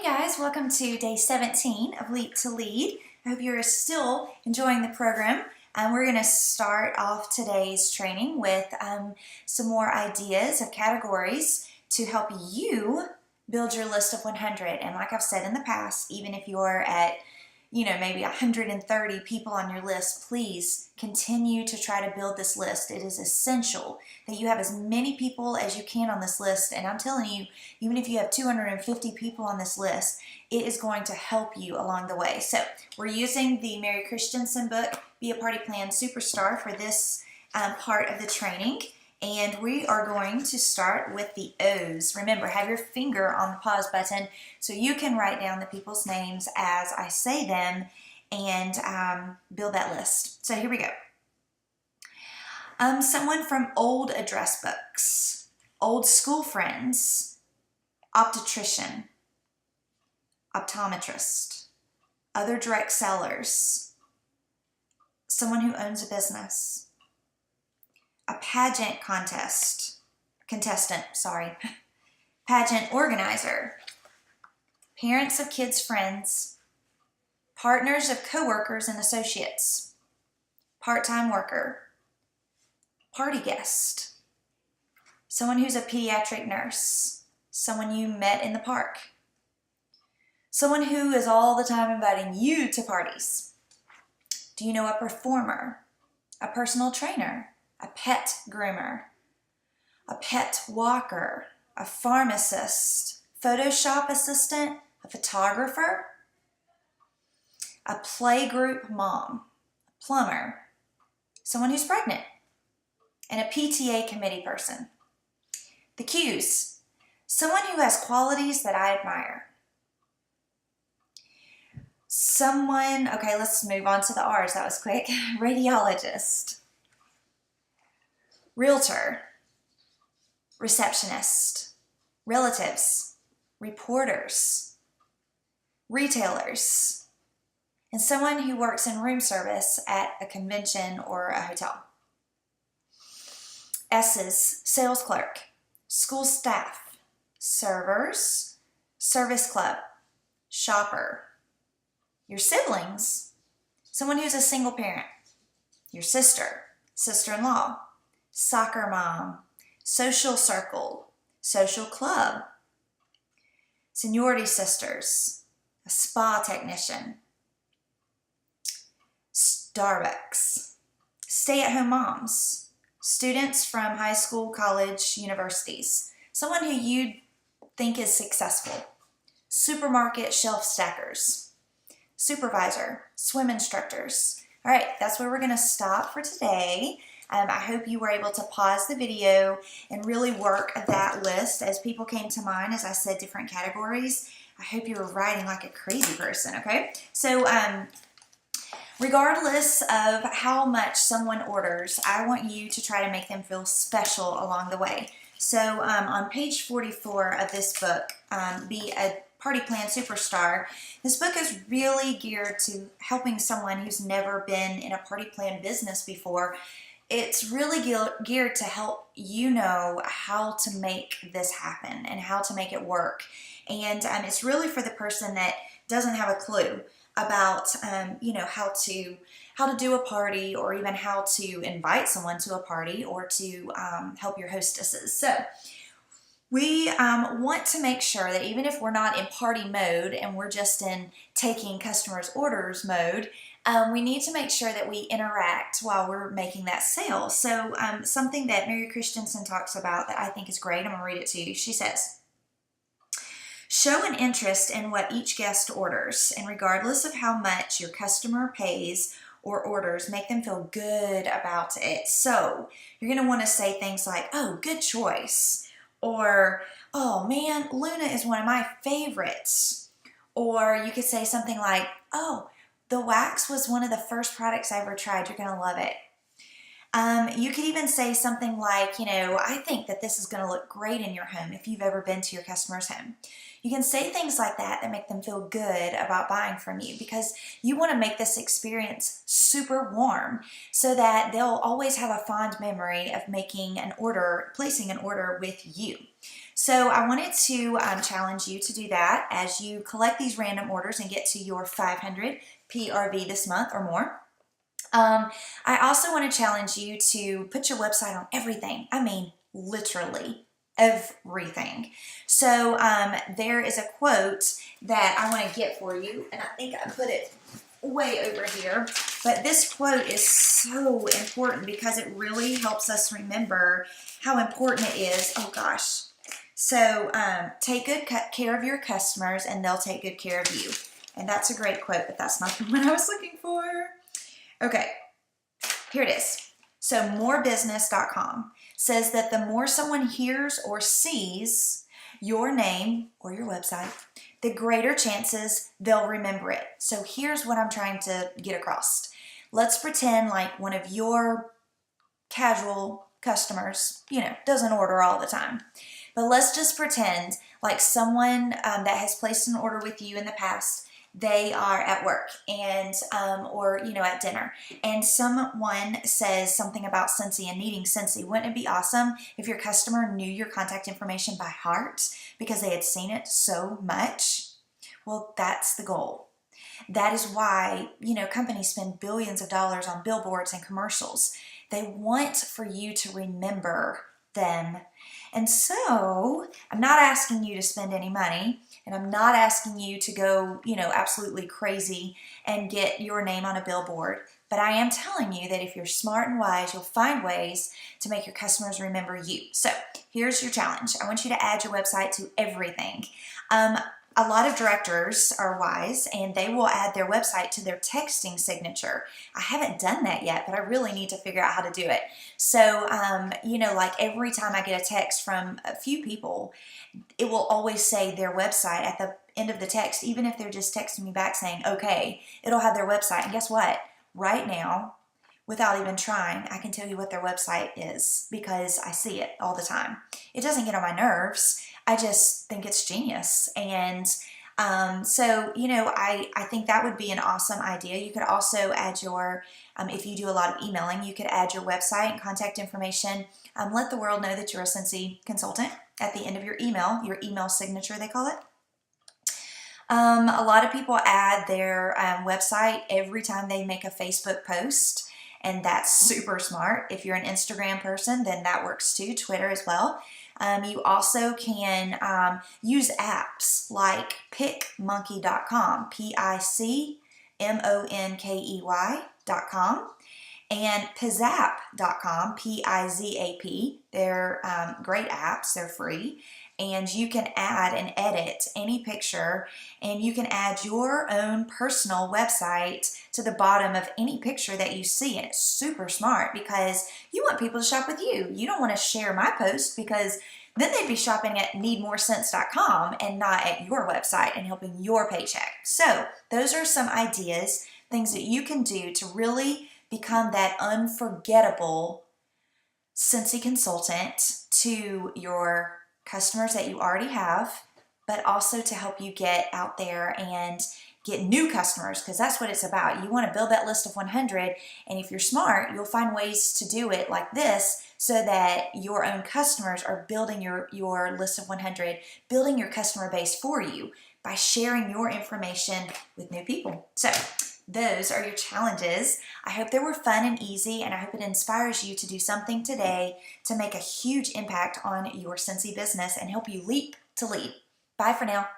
Hey guys, welcome to day 17 of Leap to Lead. I hope you're still enjoying the program. We're going to start off today's training with some more ideas of categories to help you build your list of 100. And like I've said in the past, even if you're at maybe 130 people on your list, please continue to try to build this list. It is essential that you have as many people as you can on this list. And I'm telling you, even if you have 250 people on this list, it is going to help you along the way. So we're using the Mary Christensen book, Be a Party Plan Superstar, for this part of the training. And we are going to start with the O's. Remember, have your finger on the pause button so you can write down the people's names as I say them and build that list. So here we go. Someone from old address books, old school friends, optician, optometrist, other direct sellers, someone who owns a business, a pageant contestant, pageant organizer, parents of kids' friends, partners of coworkers and associates, part-time worker, party guest, someone who's a pediatric nurse, someone you met in the park, someone who is all the time inviting you to parties. Do you know a performer, a personal trainer, a pet groomer, a pet walker, a pharmacist, Photoshop assistant, a photographer, a playgroup mom, a plumber, someone who's pregnant, and a PTA committee person. The Q's, someone who has qualities that I admire. Okay, let's move on to the R's. That was quick. Radiologist, realtor, receptionist, relatives, reporters, retailers, and someone who works in room service at a convention or a hotel. S's, sales clerk, school staff, servers, service club, shopper. Your siblings, someone who's a single parent, your sister, sister-in-law, soccer mom, social circle, social club, seniority sisters, a spa technician, Starbucks, stay-at-home moms, students from high school, college, universities, someone who you think is successful, supermarket shelf stackers, supervisor, swim instructors. All right, that's where we're going to stop for today. I hope you were able to pause the video and really work that list as people came to mind, as I said, different categories. I hope you were writing like a crazy person, okay? So regardless of how much someone orders, I want you to try to make them feel special along the way. So on page 44 of this book, Be a Party Plan Superstar, this book is really geared to helping someone who's never been in a party plan business before. It's really geared to help you know how to make this happen and how to make it work. And it's really for the person that doesn't have a clue about how to do a party, or even how to invite someone to a party, or to help your hostesses. So we want to make sure that even if we're not in party mode and we're just in taking customers' orders mode, we need to make sure that we interact while we're making that sale. So something that Mary Christensen talks about that I think is great, I'm going to read it to you. She says, show an interest in what each guest orders, and regardless of how much your customer pays or orders, make them feel good about it. So you're going to want to say things like, oh, good choice. Or, oh man, Luna is one of my favorites. Or you could say something like, oh, the wax was one of the first products I ever tried. You're going to love it. You could even say something like, I think that this is going to look great in your home if you've ever been to your customer's home. You can say things like that that make them feel good about buying from you, because you want to make this experience super warm so that they'll always have a fond memory of placing an order with you. So I wanted to challenge you to do that as you collect these random orders and get to your 500 PRV this month or more. I also want to challenge you to put your website on everything. I mean, literally everything. So there is a quote that I want to get for you, and I think I put it way over here. But this quote is so important because it really helps us remember how important it is. Oh gosh. So take good care of your customers and they'll take good care of you. And that's a great quote, but that's not the one I was looking for. Okay, here it is. So morebusiness.com says that the more someone hears or sees your name or your website, the greater chances they'll remember it. So here's what I'm trying to get across. Let's pretend like one of your casual customers, doesn't order all the time. But let's just pretend like someone that has placed an order with you in the past, they are at work and or at dinner, and someone says something about Scentsy and needing Scentsy. Wouldn't it be awesome if your customer knew your contact information by heart because they had seen it so much? Well, that's the goal. That is why, companies spend billions of dollars on billboards and commercials. They want for you to remember them. And so I'm not asking you to spend any money, and I'm not asking you to go, absolutely crazy and get your name on a billboard. But I am telling you that if you're smart and wise, you'll find ways to make your customers remember you. So here's your challenge. I want you to add your website to everything. A lot of directors are wise and they will add their website to their texting signature. I haven't done that yet, but I really need to figure out how to do it. So, like every time I get a text from a few people, it will always say their website at the end of the text, even if they're just texting me back saying, okay, it'll have their website. And guess what? Right now, without even trying, I can tell you what their website is because I see it all the time. It doesn't get on my nerves. I just think it's genius. And so, I think that would be an awesome idea. You could also add your, if you do a lot of emailing, you could add your website and contact information. Let the world know that you're a Scentsy consultant at the end of your email signature, they call it. A lot of people add their website every time they make a Facebook post, and that's super smart. If you're an Instagram person, then that works too, Twitter as well. You also can use apps like PicMonkey.com, PicMonkey.com, and Pizap.com, Pizap. They're great apps, they're free. And you can add and edit any picture, and you can add your own personal website to the bottom of any picture that you see. And it's super smart because you want people to shop with you. You don't want to share my post because then they'd be shopping at needmorescents.com and not at your website and helping your paycheck. So those are some ideas, things that you can do to really become that unforgettable Scentsy consultant to your customers that you already have, but also to help you get out there and get new customers, because that's what it's about. You want to build that list of 100, and if you're smart, you'll find ways to do it like this so that your own customers are building your list of 100, building your customer base for you by sharing your information with new people. So those are your challenges. I hope they were fun and easy, and I hope it inspires you to do something today to make a huge impact on your Scentsy business and help you leap to lead. Bye for now.